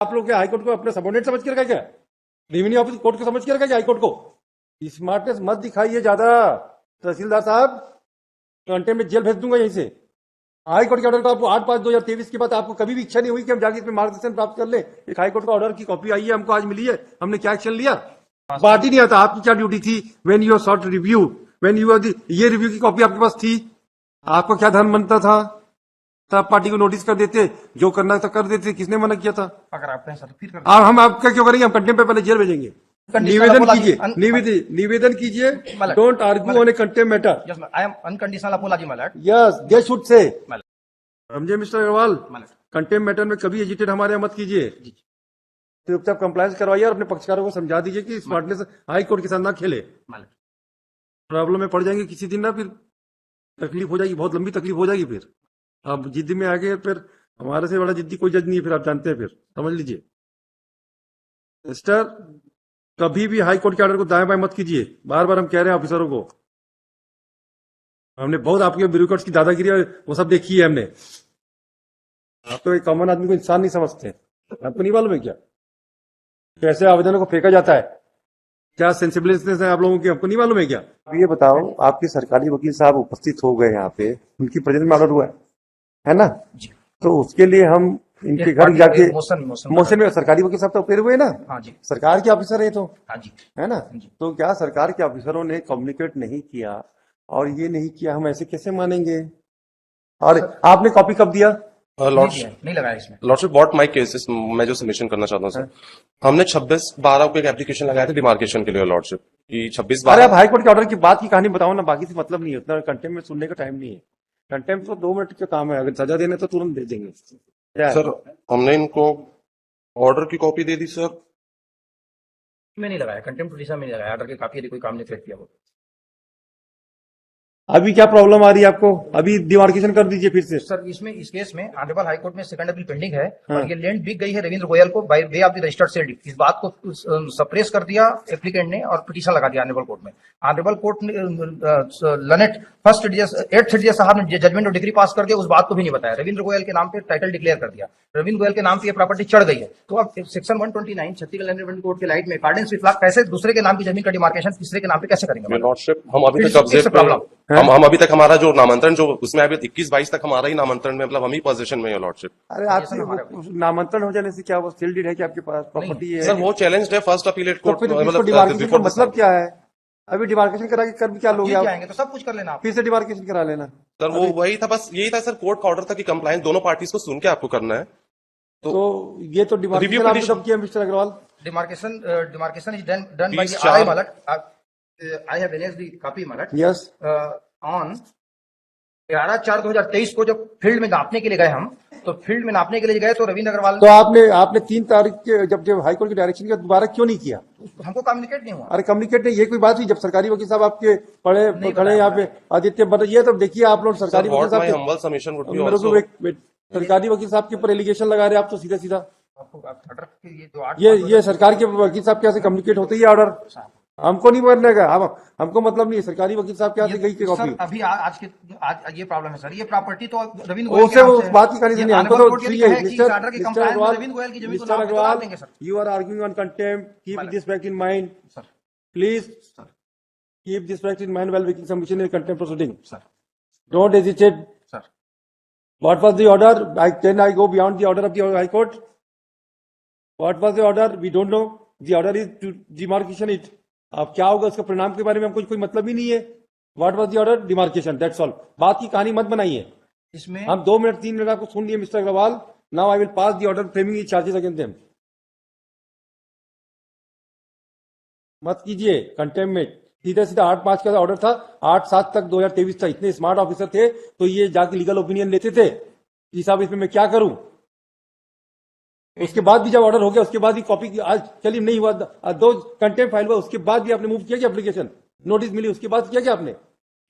आप लोग क्या हाईकोर्ट को अपने सबॉर्डिनेट समझ के रखा क्या? रेवेन्यू ऑफिस कोर्ट को समझ के रखा क्या हाईकोर्ट को? स्मार्टनेस मत दिखाइए ज्यादा। तहसीलदार साहब, घंटे में जेल भेज दूंगा यहीं से। हाईकोर्ट के ऑर्डर को आपको 8/5/2023 के बाद आपको कभी भी इच्छा नहीं हुई कि हम जाके इसमें मार्गदर्शन प्राप्त कर ले? एक हाईकोर्ट का ऑर्डर की कॉपी आई है, हमको आज मिली है, हमने क्या एक्शन लिया? बात ही नहीं आता। आपकी क्या ड्यूटी थी? When you sought review, when you ये रिव्यू की कॉपी आपके पास थी, आपको क्या धर्म बनता था? तब पार्टी को नोटिस कर देते, जो करना था कर देते। किसने मना किया था? अगर आप कहें सर फिर कर हम आपका क्यों करेंगे? हम कंटेम्प्ट पे पहले जेल भेजेंगे। निवेदन कीजिए, निवेदन कीजिए। Don't argue on a contempt matter. Yes I am unconditional apology my lord. Yes, they should say. My lord, समझे mister Agarwal? My lord. Contempt matter में कभी एजिटेट हमारे यहाँ मत कीजिए। चुपचाप कंप्लायंस करवाइए और अपने पक्षकारों को समझा दीजिए कि स्मार्टनेस हाई कोर्ट के साथ ना खेले। माय लॉर्ड, प्रॉब्लम में पड़ जाएंगे किसी दिन ना, फिर तकलीफ हो जाएगी, बहुत लंबी तकलीफ हो जाएगी। फिर अब जिद्दी में आगे, फिर हमारे से बड़ा जिद्दी कोई जज नहीं है, फिर आप जानते हैं, फिर समझ लीजिए मिस्टर। कभी भी हाई कोर्ट के ऑर्डर को दाएं बाएं मत कीजिए। बार बार हम कह रहे हैं ऑफिसरों को। हमने बहुत आपके ब्यूरोक्रेट्स की दादागिरी और वो सब देखी है हमने। आप तो एक कॉमन आदमी को इंसान नहीं समझते। आपको नहीं मालूम है क्या कैसे आवेदनों को फेंका जाता है? क्या सेंसिबिलिटीज है आप लोगों की? हमको नहीं मालूम है क्या? अब ये बताओ, आपके सरकारी वकील साहब उपस्थित हो गए यहाँ पे, उनकी प्रेजेंस में ऑर्डर हुआ है ना? तो उसके लिए हम इनके घर जाके मोशन में सरकारी वकील साहब तो पेड़ हुए ना? हाँ जी, सरकार के ऑफिसर है तो, हाँ जी, है ना? तो क्या सरकार के ऑफिसरों ने कम्युनिकेट नहीं किया और ये नहीं किया, हम ऐसे कैसे मानेंगे? और आपने कॉपी कब दिया? लॉर्डशिप नहीं लगाया इसमें। लॉर्डशिप व्हाट माय केसेस, मैं जो सबमिशन करना चाहता हूँ सर, हमने 26/12 को एक एप्लीकेशन लगाया था डिमार्केशन के लिए लॉर्डशिप की 26/12। अरे आप हाईकोर्ट के ऑर्डर की बात की कहानी बताओ ना, बाकी से मतलब नहीं है। उतना कंटेम्प्ट में सुनने का टाइम नहीं है। कंटेम्प्ट तो 2 मिनट का काम है, अगर सजा देने तो तुरंत दे देंगे। क्या सर हमने इनको ऑर्डर की कॉपी दे दी सर। में नहीं लगाया, कंटेम्प्ट पिटीशन में नहीं लगाया। ऑर्डर की कॉपी यदि कोई काम नहीं किया वो। अभी क्या प्रॉब्लम आ रही है आपको? अभी डिमार्केशन कर दीजिए फिर से। सर इसमें इस केस में ऑनरेबल हाई कोर्ट में सेकंड अपील पेंडिंग है और ये लैंड बिक गई है रविंद्र गोयल को by way of the registered sale deed. इस बात को सप्रेस कर दिया एप्लीकेंट ने और पिटीशन लगा दिया ऑनरेबल कोर्ट में। ऑनरेबल कोर्ट ने लनेट फर्स्ट एट जज साहब ने जजमेंट और डिग्री पास कर दिया, उस बात को भी नहीं बताया। रविंद्र गोयल के नाम पे टाइटल डिक्लेयर कर दिया, रविंद्र गोयल के नाम पे ये प्रॉपर्टी चढ़ गई है। तो अब section 129 Chhattisgarh land revenue code के लाइट में अकॉर्डिंग विथ लॉ कैसे दूसरे के नाम की जमीन का डिमार्केशन तीसरे के नाम पे कैसे करेंगे? लॉर्डशिप हम अभी तक कब्जे पे, प्रॉब्लम हम अभी तक हमारा जो नामांतरण जो उसमें अभी 21-22 तक हमारा ही नामांतरण में, मतलब हम ही पोजीशन में है लॉर्डशिप। अरे आपके नामांतरण हो जाने से क्या वो सेल डीड है कि आपके पास प्रॉपर्टी है? सर वो चैलेंज है फर्स्ट अपीलेट तो कोर्ट, फिर इसको डिमार्केशन का मतलब क्या है? अभी डिमार्केशन करा के कर भी क्या लोगे आप? जाएंगे तो सब कुछ कर लेना, फिर से डिमार्केशन करा लेना। सर वो वही था, बस यही था सर, कोर्ट का ऑर्डर था कि कंप्लायंस दोनों पार्टीज को सुन के आपको करना है। तो ये तो डिमार्केशन आपने कब किया mister Agarwal? Demarcation is done by Please, I milord. I have annexed the copy milord. Yes, on 11/4/2023 को जब फील्ड में नापने के लिए गए हम, तो फील्ड में नापने के लिए गए तो रविंद्र अग्रवाल तो आपने 3 तारीख के जब हाईकोर्ट के डायरेक्शन के दोबारा क्यों नहीं किया? हमको कम्युनिकेट नहीं हुआ। अरे कम्युनिकेट नहीं, ये कोई बात हुई? जब सरकारी वकील साहब आपके पड़े खड़े यहाँ पे आदित्य बट ये तो देखिए आप लोग सरकारी वकील साहब my humble submission would be मेरे को also- सरकारी वकील साहब के ऊपर एलिगेशन लगा रहे हैं आप तो सीधा सीधा। आपको ऑर्डर ये जो 8 ये सरकार के वकील साहब कैसे कम्युनिकेट होते ही ऑर्डर? हमको नहीं बनने का, हमको मतलब नहीं है। सरकारी वकील साहब क्या गई की कॉपी? अभी आज ये प्रॉब्लम है सर। ये प्रॉपर्टी तो रविंद्र गोयल से उस बात की कहानी सुनिए। हमको तो mister Agarwal, you are arguing on contempt, keep this fact in mind sir. Please keep this fact in mind while making submission in contempt proceeding sir. Don't hesitate sir. What was the order? Then I go beyond the order of the High Court. What was the order? We don't know. The order is to demarcation it. अब क्या होगा उसके परिणाम के बारे में हमको कोई मतलब ही नहीं है। What was the order? Demarcation. That's all. बात की कहानी मत बनाइए। इसमें हम 2 मिनट 3 मिनट आपको सुन लिए mister Agarwal. Now I will pass the order framing charges against them. मत कीजिए कंटेम्प्ट में। सीधा सीधा 8/5 का ऑर्डर था, 8/7 तक 2023 था। इतने स्मार्ट ऑफिसर थे तो ये जाके लीगल ओपिनियन लेते थे कि साहब इसमें मैं क्या करूं। उसके बाद भी जब ऑर्डर हो गया उसके बाद भी कॉपी आज चलिए नहीं हुआ, 2 कंटेम्प्ट फाइल हुआ, उसके बाद भी आपने मूव किया क्या एप्लीकेशन? नोटिस मिली उसके बाद किया क्या आपने?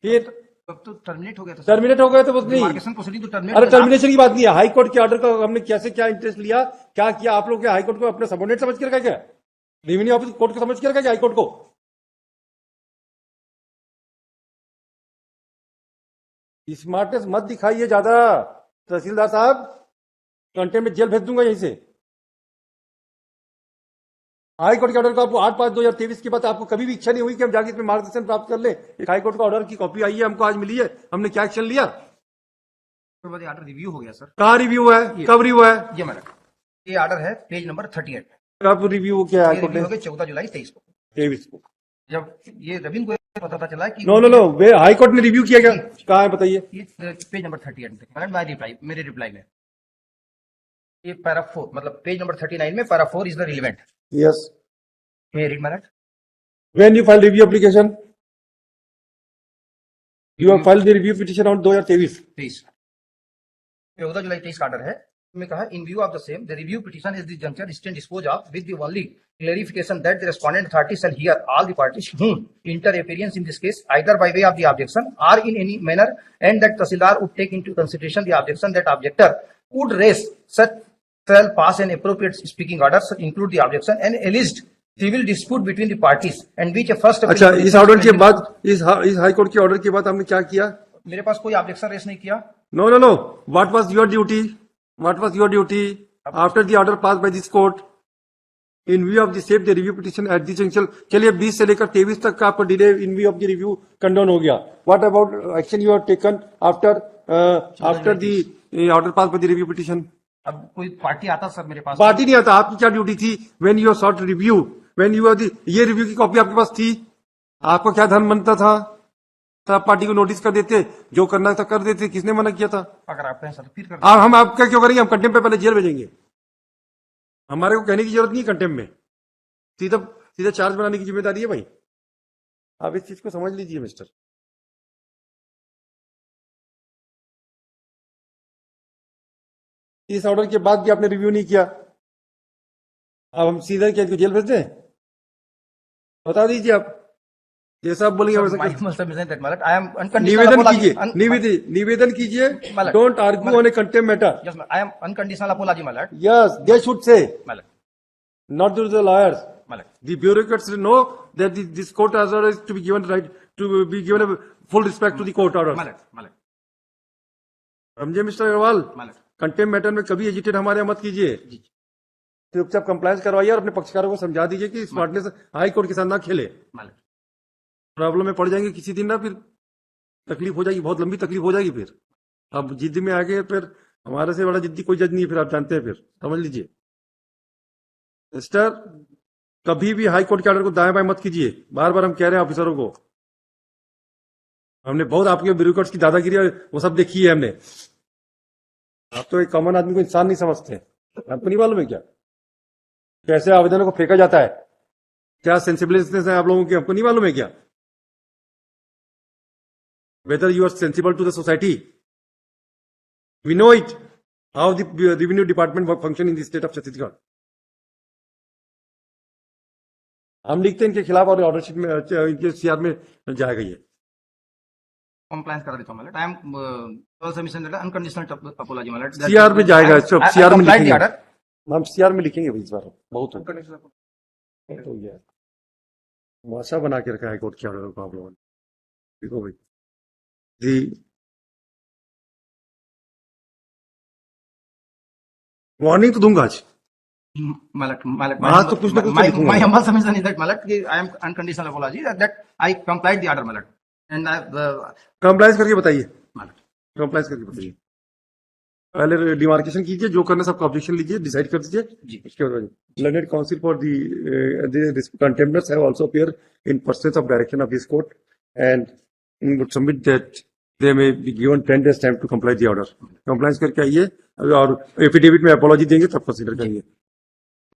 फिर तो टर्मिनेट हो गया था। टर्मिनेट हो गए तो बस नहीं। अरे टर्मिनेशन की बात नहीं है। हाईकोर्ट के ऑर्डर का हमने कैसे क्या इंटरेस्ट लिया, क्या किया? आप लोग क्या हाईकोर्ट को अपने सबॉर्डिनेट समझ के रखा क्या? रेवेन्यू ऑफिस कोर्ट को समझ के रखा क्या हाईकोर्ट को? स्मार्टनेस मत दिखाइए ज्यादा। तहसीलदार साहब, कंटेम्प्ट में जेल भेज दूंगा यहीं से। हाई कोर्ट के ऑर्डर को आपको 8/5/2023 के बाद आपको कभी भी इच्छा नहीं हुई कि हम जाके इसमें मार्गदर्शन प्राप्त कर ले? एक हाई कोर्ट का ऑर्डर की कॉपी आई है, हमको आज मिली है, हमने क्या एक्शन लिया? ऑर्डर रिव्यू हो गया सर। कहाँ रिव्यू है, कब रिव्यू है, ये मैडम, ये ऑर्डर है पेज नंबर 38। कब रिव्यू किया हाई कोर्ट ने? हो गया 14 जुलाई 23 को, 23 को। जब ये रविंद्र गोयल को पता चला कि नो वे हाई कोर्ट ने रिव्यू किया क्या? कहाँ है बताइए? ये page number 38 madam, my reply, मेरे रिप्लाई में ये पैरा 4, मतलब पेज नंबर 39 में para 4 is the relevant. Yes, may read madam? When you file review application, you have filed the review petition on 2023। 14 जुलाई 23 का ऑर्डर है। में कहा इन view of the same the review petition is the junction stand dispose of with the only clarification that the respondent authority shall hear all the parties whom interference in this case either by way of the objection or in any manner, and that Tahsildar would take into consideration the objection that objector would raise, such shall pass an appropriate speaking order include the objection and alleged civil dispute between the parties and which a first अच्छा, इस order के बाद, इस high court के order के बाद हमने क्या किया? मेरे पास कोई ऑब्जेक्शन रेस नहीं किया। No what was your duty, what was your duty after the order pass by this court in view of the safe the review petition at the junction? चलिए 20 से लेकर 23 तक का आपका delay in view of the review condone हो गया। What about action you have taken after the order pass by the review petition? अब कोई पार्टी आता सर मेरे पास? पार्टी नहीं आता, आपकी क्या ड्यूटी थी? When you sought review, when you ये रिव्यू की कॉपी आपके पास थी, आपको क्या धर्म बनता था? तब पार्टी को नोटिस कर देते, जो करना था कर देते, किसने मना किया था? अगर आप कहें सर तो फिर कर हम आपका क्यों करेंगे? हम कंटेम्प पे पहले जेल भेजेंगे, हमारे को कहने की जरूरत नहीं कंटेम्प में, सीधा चार्ज बनाने की जिम्मेदारी है भाई। आप इस चीज को समझ लीजिए मिस्टर। इस ऑर्डर के बाद भी आपने रिव्यू नहीं किया, अब हम सीधा क्या जेल भेज दें? बता दीजिए आप, जैसा आप बोलेंगे वैसा निवेदन कीजिए। Don't argue on a contempt matter. I am unconditional apology my lord. Yes, they should से, not to the lawyers. Malak. The bureaucrats know that this court order is to be given right to be given a full respect to the court order. Malak. समझे mister Agarwal? Malak. Contempt matter में कभी agitate हमारे मत कीजिए, चुपचाप compliance करवाइए और अपने पक्षकारों को समझा दीजिए कि स्मार्टनेस हाई कोर्ट के साथ ना खेले। प्रॉब्लम में पड़ जाएंगे किसी दिन ना, फिर तकलीफ हो जाएगी, बहुत लंबी तकलीफ हो जाएगी। फिर अब जिद में आ गए, फिर हमारे से बड़ा जिद्दी कोई जज नहीं है, फिर आप जानते हैं, फिर समझ लीजिए मिस्टर, कभी भी हाई कोर्ट के ऑर्डर को दाएं बाएं मत कीजिए। बार बार हम कह रहे हैं ऑफिसरों को, हमने बहुत आपके ब्यूरोक्रेट्स की दादागिरी वो सब देखी है हमने। आप तो एक कॉमन आदमी को इंसान नहीं समझते, आपको नहीं मालूम है क्या कैसे आवेदनों को फेंका जाता है? क्या सेंसिबिलिटीज है आप लोगों की, हमको नहीं मालूम है क्या? Whether you are sensible to the society, we know it, how the revenue department function in the state of Chhattisgarh. हम लिखते हैं इनके खिलाफ और ऑर्डर शीट में, इनके सीआर में जाएगा ये। कंप्लायंस करा देता हूं मैं। I am submission that unconditional apology my Lord. CR में जाएगा, सीआर में लिखेंगे, हम सीआर में लिखेंगे इस बार। बहुत हो गया, माशा बना के रखा है कोर्ट के ऑर्डर को आप लोगों ने। देखो भाई जी, वार्निंग तो दूंगा आज। हाँ, तो कुछ ना कुछ my humble submission is that Malak, I am unconditional apology that I complied the order Malak, and compliance करके बताइए, कंप्लायंस करके बताइए। पहले डिमार्केशन कीजिए, जो करना सबका ऑब्जेक्शन लीजिए, डिसाइड कर दीजिए। उसके बाद learned counsel for the contemptors have also appear in persons of direction of this court and would submit that they may be given 10 days time to comply the order. Compliance करके आइए और affidavit में apology देंगे तब consider करेंगे।